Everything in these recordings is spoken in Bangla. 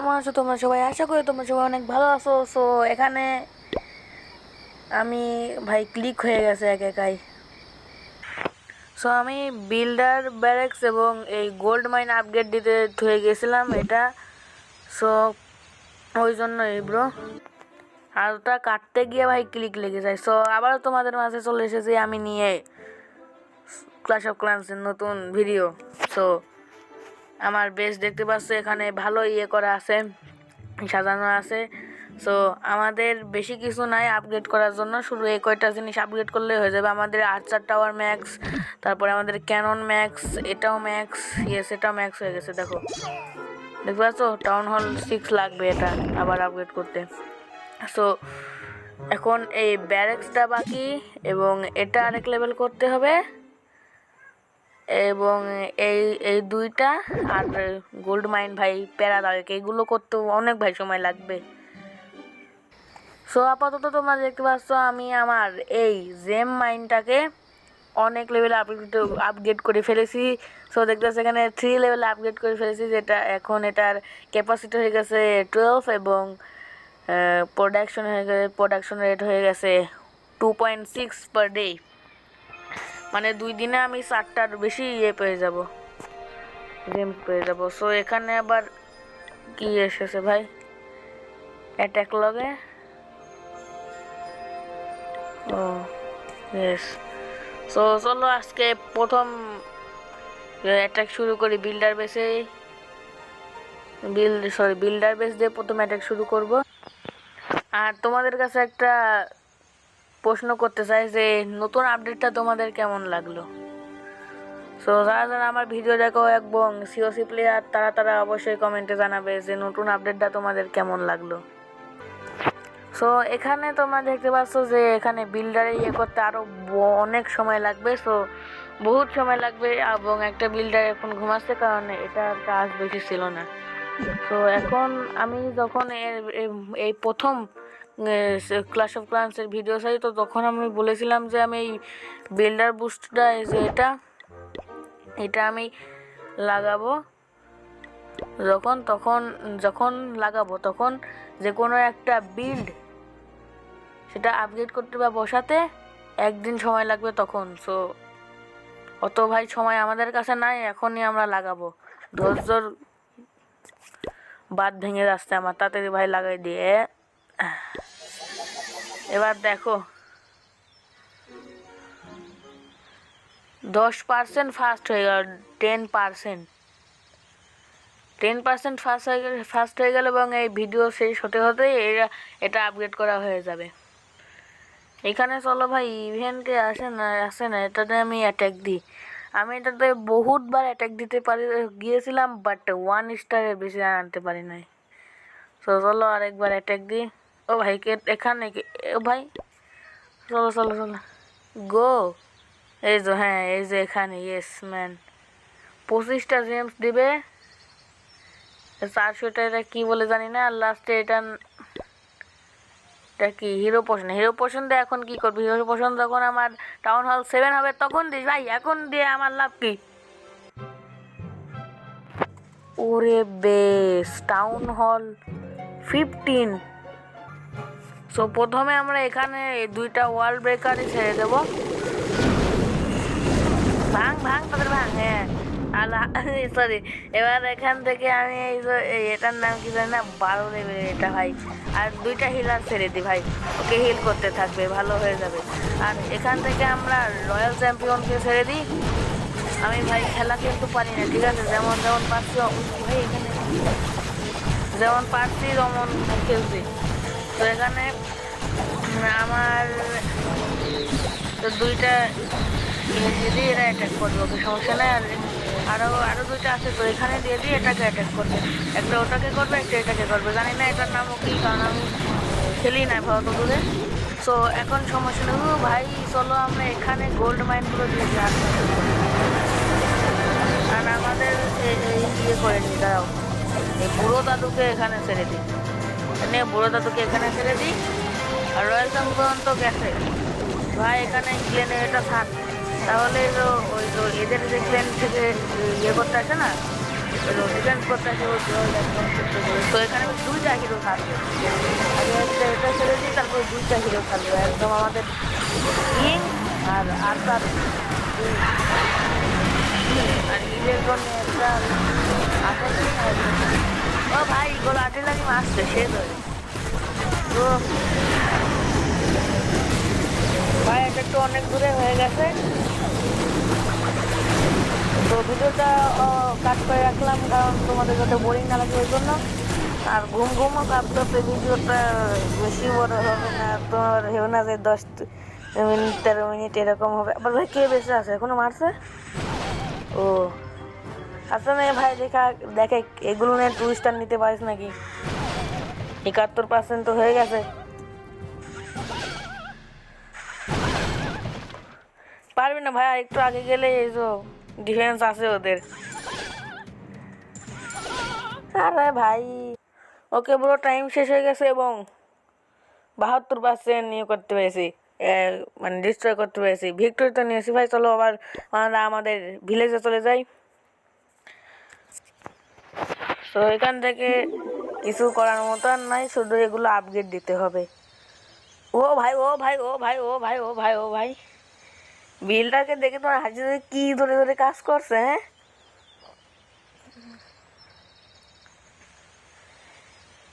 কেমন আছো তোমরা সবাই? আশা করি তোমরা সবাই অনেক ভালো আছো। সো এখানে আমি ভাই ক্লিক হয়ে গেছে একাই। সো আমি বিল্ডার ব্যারেক্স এবং এই গোল্ড মাইন আপগ্রেড দিতে হয়ে গেছিলাম এটা। সো ওই জন্যই ব্রো, আর ওটা কাটতে গিয়ে ভাই ক্লিক লেগে যায়। সো আবারও তোমাদের মাঝে চলে এসেছি আমি নিয়ে ক্ল্যাশ অফ ক্ল্যান্সের নতুন ভিডিও। সো আমার বেশ দেখতে পাচ্ছ এখানে ভালো করা আছে, সাজানো আছে। সো আমাদের বেশি কিছু নাই আপগ্রেড করার জন্য, শুধু এই কয়টা জিনিস আপগ্রেড করলে হয়ে যাবে। আমাদের আর্চার টাওয়ার ম্যাক্স, তারপরে আমাদের ক্যানন ম্যাক্স, এটাও ম্যাক্স, এটাও ম্যাক্স হয়ে গেছে। দেখো দেখতে পাচ্ছ, টাউন হল 6 লাগবে এটা আবার আপগ্রেড করতে। সো এখন এই ব্যারেক্সটা বাকি এবং এটা আরেক লেভেল করতে হবে, এবং এই এই দুইটা আর গোল্ড মাইন ভাই প্যারাদায়ক, এইগুলো করতে অনেক ভাই সময় লাগবে। সো আপাতত তোমরা দেখতে পাচ্ছ আমি আমার এই জেম মাইনটাকে অনেক লেভেলে আপগ্রেড করে ফেলেছি। সো দেখতে পাচ্ছ এখানে 3 লেভেলে আপগ্রেড করে ফেলেছি, যেটা এখন এটার ক্যাপাসিটি হয়ে গেছে 12 এবং প্রোডাকশন রেট হয়ে গেছে 2.6 পার ডে। মানে 2 দিনে আমি 4টার বেশি পেয়ে যাব, জেমস পেয়ে যাব। সো এখানে আবার কি এসেছে ভাই, অ্যাটাক লগে। ও ইয়েস। সো চলো আজকে প্রথম অ্যাটাক শুরু করি বিল্ডার বেসে। বিল্ডার বেস দিয়ে প্রথম অ্যাটাক শুরু করব। আর তোমাদের কাছে একটা প্রশ্ন করতে চাই যে নতুন আপডেটটা তোমাদের কেমন লাগলো? সো যারা যারা আমার ভিডিও দেখো এবং সিওসি প্লেয়ার, তারা অবশ্যই কমেন্টে জানাবে যে নতুন আপডেটটা তোমাদের কেমন লাগলো। সো এখানে তোমরা দেখতে পাচ্ছ যে এখানে বিল্ডারে করতে আরও অনেক সময় লাগবে। সো বহুত সময় লাগবে, এবং একটা বিল্ডার এখন ঘুমাচ্ছে কারণ এটার কাজ বেশি ছিল না। তো এখন আমি যখন এই প্রথম ক্ল্যাশ অফ ক্ল্যান্সের ভিডিও চাই, তো তখন আমি বলেছিলাম যে আমি এই বিল্ডার বুস্টটা যে এটা আমি লাগাবো। যখন লাগাবো তখন যে কোনো একটা বিল্ড সেটা আপগ্রেড করতে বা বসাতে একদিন সময় লাগবে তখন। সো অত ভাই সময় আমাদের কাছে নাই, এখনই আমরা লাগাবো। ধৈর্যর বাদ ভেঙে যাচ্ছে আমার, তাড়াতাড়ি ভাই লাগাই দিয়ে। এবার দেখো 10% ফাস্ট হয়ে গেল, 10% ফাস্ট হয়ে গেল এবং এই ভিডিও শেষ হতে হতেই এটা আপগ্রেড করা হয়ে যাবে। এখানে চলো ভাই ইভেন্টে আসে না এটাতে আমি অ্যাটাক দিই। আমি এটাতে বহুতবার অ্যাটাক দিতে গিয়েছিলাম, বাট 1 স্টারের বেশি আনতে পারি নাই। তো চলো আরেকবার অ্যাটাক দিই। ও ভাই এখানে ও ভাই চলো গো। এই যে হ্যাঁ, এই যে এখানে ইয়েস ম্যান 25টা জেমস দিবে, 400টা এটা কি বলে জানি না। আর লাস্টে এটা কি হিরো পোষণ দিয়ে এখন কি করবি? হিরো পোষণ যখন আমার টাউন হল 7 হবে তখন দিস ভাই, এখন দিয়ে আমার লাভ কি? ওরে বেশ, টাউন হল 15। সো প্রথমে আমরা এখানে 2টা ওয়াল ব্রেকারই ছেড়ে দেবো। ভাঙ তাদের ভাঙ। হ্যাঁ সরি, এবার এখান থেকে আমি এটার নাম কি জানি না, 12 লেভেলের এটা ভাই। আর 2টা হিলার ছেড়ে দিই ভাই, ওকে হিল করতে থাকবে, ভালো হয়ে যাবে। আর এখান থেকে আমরা রয়্যাল চ্যাম্পিয়নকে ছেড়ে দিই। আমি ভাই খেলা কিন্তু পারি না, ঠিক আছে? যেমন পারছি ভাই, এখানে যেমন পারছি তেমন খেলছি। তো এখানে আমার 2টা দিয়ে দিই, এরা অ্যাটাক করবে, ওকে সমস্যা নেই। আর আরও 2টা আছে, তো এখানে দিয়ে দিই, এটাকে অ্যাটাক করবে। একটা ওটাকে করবে, একটা এটাকে করবে, জানি না এটার নামও কি, কারণ আমি খেলি না ভারত দূরে। সো এখন সমস্যা নেই ভাই, চলো আমরা এখানে গোল্ড মাইনগুলো দিয়ে দিই। আর আমাদের করে নিই, দাঁড়াও, এই বুড়ো দাদুকে এখানে ছেড়ে দিই, আর রয়্যাল চ্যাম্পিয়ন তো গেছে ভাই। এখানে ক্লেনে এটা থাক, তাহলে ওই এদের যে ক্লেন থেকে করতে আসে না, ডিফেন্স করতে হিরো একদম তো এখানে দুইটা হিরো থাকবে। আগে একটা এটা ছেড়ে দিই, তারপর দুইটা হিরো থাকবে একদম আমাদের কিং আর আর্থার। আর হিলের জন্য একটা ও ভাই গোল আর্টিলারি মারছে সে ধরে তো ভাই এটা একটু অনেক দূরে হয়ে গেছে। তো ভিডিওটা কাট করে রাখলাম কারণ তোমাদের যাতে বোরিং না লাগে ওই জন্য। আর ঘুমও কাঁপতে ভিডিওটা বেশি বড় হবে না, তোমার হেও না যে 10 মিনিট 13 মিনিট এরকম হবে। আবার ভাই কে বেঁচে আছে এখনো মারছে? ও আচ্ছা না ভাই দেখে এগুলো নিয়ে 2 স্টার নিতে পারিস নাকি? 71% তো হয়ে গেছে। পারবি না ভাই, একটু আগে গেলে এই যে ডিফেন্স আছে ওদের। আরে ভাই ওকে পুরো টাইম শেষ হয়ে গেছে এবং 72% নিয়ে করতে পেরেছি, মানে ডিস্ট্রয় করতে পেরেছি। ভিক্টোরি তো নিয়েছি ভাই। চলো আবার আমরা আমাদের ভিলেজে চলে যাই। তো এখান থেকে কিছু করার মতো আর নাই, শুধু এগুলো আপগ্রেড দিতে হবে। ও ভাই ও ভাই ও ভাই ও ভাই ও ভাই ও ভাই বিলটাকে দেখে তোমার হাসি কি ধরে ধরে কাজ করছে। হ্যাঁ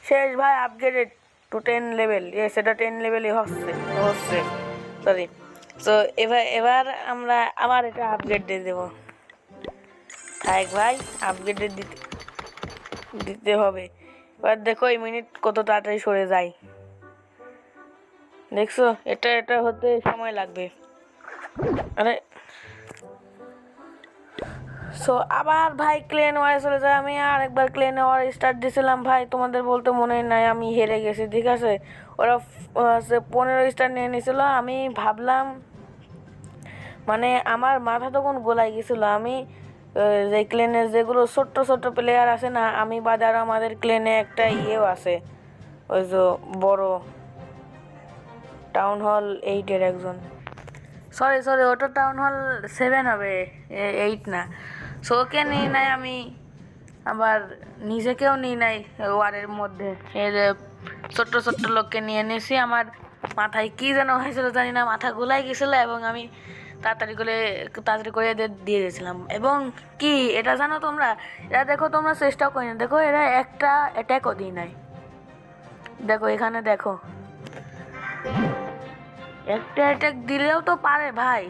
শেষ ভাই, আপগ্রেডেড টু 10 লেভেল। সেটা 10 লেভেলই হচ্ছে সরি। তো এবার আমরা আবার এটা আপগ্রেড দিয়ে দেবো। থাক ভাই, আপগ্রেড দিতে হবে। এবার দেখো এই মিনিট কত তাড়াতাড়ি সরে যায়, দেখছো? এটা হতে সময় লাগবে। আরে সো আবার ভাই ক্লেন ওয়ারে চলে যায়। আমি আর একবার ক্লেন ওয়ার স্টার্ট দিয়েছিলাম ভাই, তোমাদের বলতে মনে নাই আমি হেরে গেছি। ঠিক আছে, ওরা 15 স্টার নিয়ে নিয়েছিল। আমি ভাবলাম, মানে আমার মাথা তখন গোলাই গেছিলো। আমি যে ক্লেনে যেগুলো ছোট্ট ছোট্ট প্লেয়ার আছে না, আমি বাদে আর আমাদের ক্লেনে একটা ইয়েও আছে, ওই যে বড় টাউন হল 8-এর একজন। সরি ওটা টাউন হল 7 হবে, 8 না। সো ওকে নিই নাই আমি, আবার নিজেকেও নিই নাই ওয়ারের মধ্যে। এর ছোট্ট ছোট্ট লোককে নিয়ে নিয়েছি। আমার মাথায় কি যেন হয়েছিল জানি না, মাথা গোলাই গেছিলো এবং আমি তাড়াতাড়ি করে এদের দিয়ে দিয়েছিলাম। এবং কি এটা জানো তোমরা, এরা দেখো তোমরা চেষ্টা করি না, দেখো এরা একটা অ্যাট্যাকও দিই নাই। দেখো এখানে দেখো, একটা অ্যাটাক দিলেও তো পারে ভাই,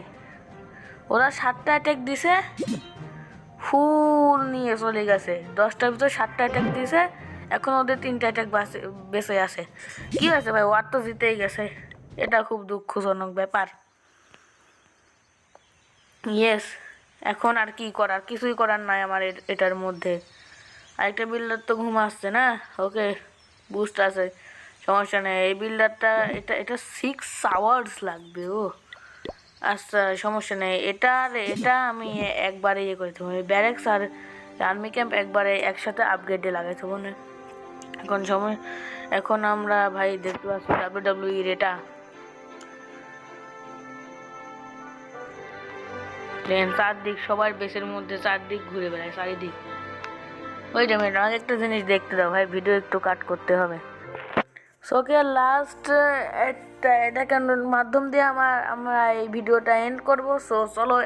ওরা 7টা অ্যাটাক দিছে, ফুল নিয়ে চলে গেছে। 10টার ভিতরে 7টা অ্যাটাক দিছে, এখন ওদের 3টা অ্যাটাক বেঁচে আছে। কি হয়েছে ভাই, ওয়ার তো জিতেই গেছে। এটা খুব দুঃখজনক ব্যাপার। ইয়েস, এখন আর কি করার, কিছুই করার নাই আমার এটার মধ্যে। আরেকটা বিল্ডার তো ঘুম আসছে না, ওকে বুস্ট আছে, সমস্যা নেই। এই বিল্ডারটা এটা 6 আওয়ার্স লাগবে। ও আচ্ছা সমস্যা নেই, এটা আমি একবারে ইয়ে করে দেবো। ব্যারেক্স আর আর্মি ক্যাম্প একবারে একসাথে আপগ্রেডে লাগাইতে হবে না। এখন আমরা ভাই দেখতে পাচ্ছি WWE এটা চারদিক, সবার বেসের মধ্যে চারদিক ঘুরে বেড়ায়, চারিদিক। ওই মিনিট, আমাকে একটা জিনিস দেখতে দাও ভাই, ভিডিও একটু কাট করতে হবে। সোকে লাস্ট এটাকে মাধ্যম দিয়ে আমরা এই ভিডিওটা এন্ড করবো। সো চলো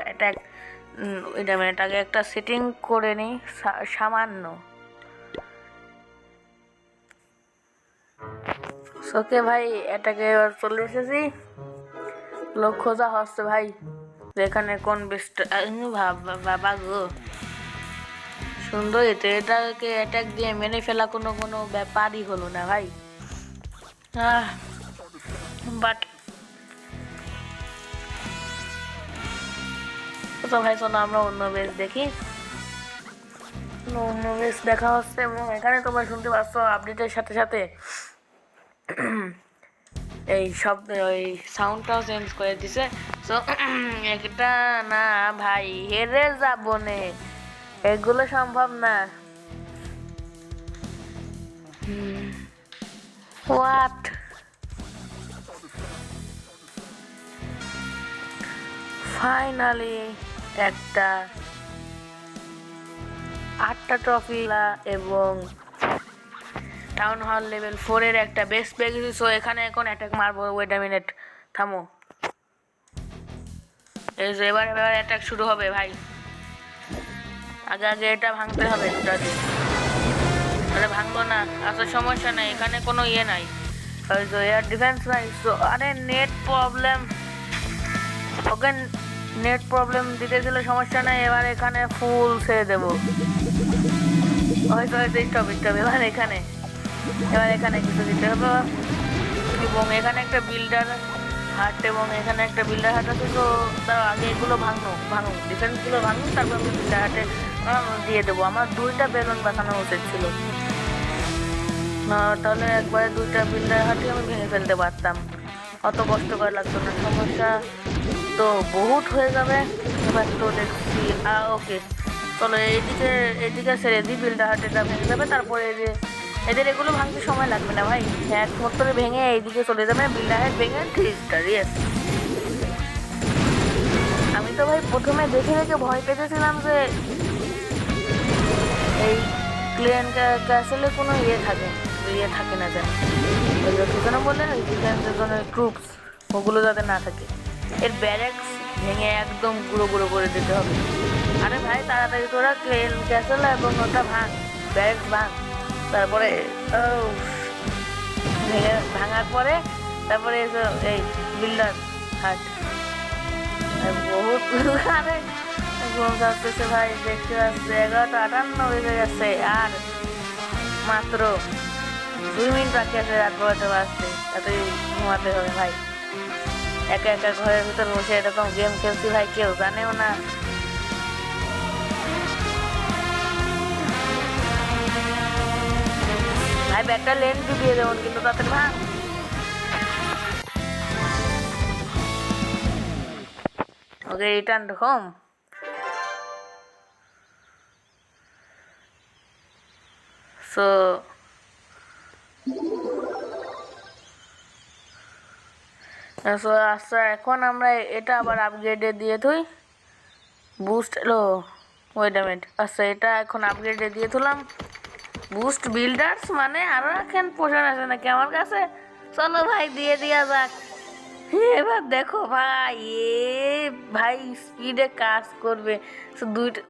এটাকে একটা সেটিং করে নিই সামান্য। সোকে ভাই এটাকে চলে এসেছি, লোক খোঁজা হচ্ছে ভাই যেখানে কোন বেস্ট। বাবা গো সুন্দর, এটাকে অ্যাটাক দিয়ে মেরে ফেলা কোনো ব্যাপারই হলো না ভাই। বাট তো ভাই চলো আমরা অন্য বেস দেখি। অন্য বেস দেখা হচ্ছে এবং এখানে তোমরা শুনতে পাচ্ছ আপডেটের সাথে সাথে এই শব্দ, ওই সাউন্ডটাও চেঞ্জ করে দিছে। সো এটা না ভাই, হেরে যাবো নে, এগুলো সম্ভব না। হোয়াট, ফাইনালি একটা 8টা ট্রফি এবং টাউন হল লেভেল 4 এর একটা বেস পেয়ে গেছি। সো এখানে এখন অ্যাটাক মারবো। ওয়েট আ মিনিট, থামো। এই যে এবার অ্যাটাক শুরু হবে ভাই। আগে আগে এটা ভাঙতে হবে দুটা দিয়ে। আরে ভাঙবো না, আচ্ছা সমস্যা নেই, এখানে কোনো ইয়ে নাই। ওই যে এয়ার ডিফেন্স নাই। আরে নেট প্রবলেম, ওকে নেট প্রবলেম দিতে দিলে সমস্যা নেই। এবার এখানে ফুল ছেড়ে দেবো। হয়তো হয়তো স্টপ স্টপ। এবার এখানে কিছু দিতে হবে এবং এখানে একটা বিল্ডার হাট এবং এখানে একটা বিল্ডার হাট আছে। তো তার আগে এগুলো ভাঙুন ডিফেন্সগুলো ভাঙুন, তারপর আমি বিল্ডার হাটে দিয়ে দেবো। আমার 2টা বেলুন বাঁচানো উচিত ছিল, না তাহলে একবারে 2টা বিল্ডার হাটে আমি ভেঙে ফেলতে পারতাম, অত কষ্ট করে লাগতো না। সমস্যা তো বহুত হয়ে যাবে। এবার তো দেখছি ওকে চলো এদিকে ছেড়ে দিই। বিল্ডার হাটেটা ভেঙে যাবে, তারপরে এদের এগুলো ভাঙতে সময় লাগবে না ভাই। এক মোটরে ভেঙে এইদিকে চলে যাবে। বিল্ডার হাট ভেঙে 3 স্টার। ইয়েস, আমি তো ভাই প্রথমে দেখে ভয় পেতেছিলাম যে এই ক্লিয়ান ক্যাসেলে কোনো ইয়ে থাকে না যেন, ওই যে সেখানে বললেন ওই ডিফেন্সের জন্য ট্রুপস ওগুলো যাতে না থাকে। এর ব্যারেক্স ভেঙে একদম গুঁড়ো গুঁড়ো করে দিতে হবে। আরে ভাই তাড়াতাড়ি তোরা ক্লিয়ান ক্যাসেল এবং ওটা ভাঙ, ব্যারেক্স ভাঙ। তারপরে ভাঙার পরে তারপরে এই বিল্ডার হাট বহুত আরে ঘুম আসতেছে ভাই, দেখতে পাচ্ছি 11:58 বেজে গেছে আর মাত্র 2 মিনিট বাকি আছে রাত 12টা বাজতে। তাতে ঘুমাতে হবে ভাই। একা একা ঘরের ভিতর বসে এরকম গেম খেলছি ভাই, কেউ জানেও না। ভাই ব্যাগটা লেন্স দিয়ে দেবেন কিন্তু তাড়াতাড়ি ভাঙ। ওকে রিটার্ন হোম। সো আচ্ছা এখন আমরা এটা আবার আপগ্রেডে দিয়ে থই। বুস্ট ওয়েট আ মিনিট, আচ্ছা এটা এখন আপগ্রেডে দিয়ে থুলাম। বুস্ট বিল্ডার্স মানে আরো এখন পোষণ আছে নাকি আমার কাছে? চলো ভাই দিয়ে দেওয়া যাক। এবার দেখো ভাই, ভাই স্পিডে কাজ করবে। দুইটা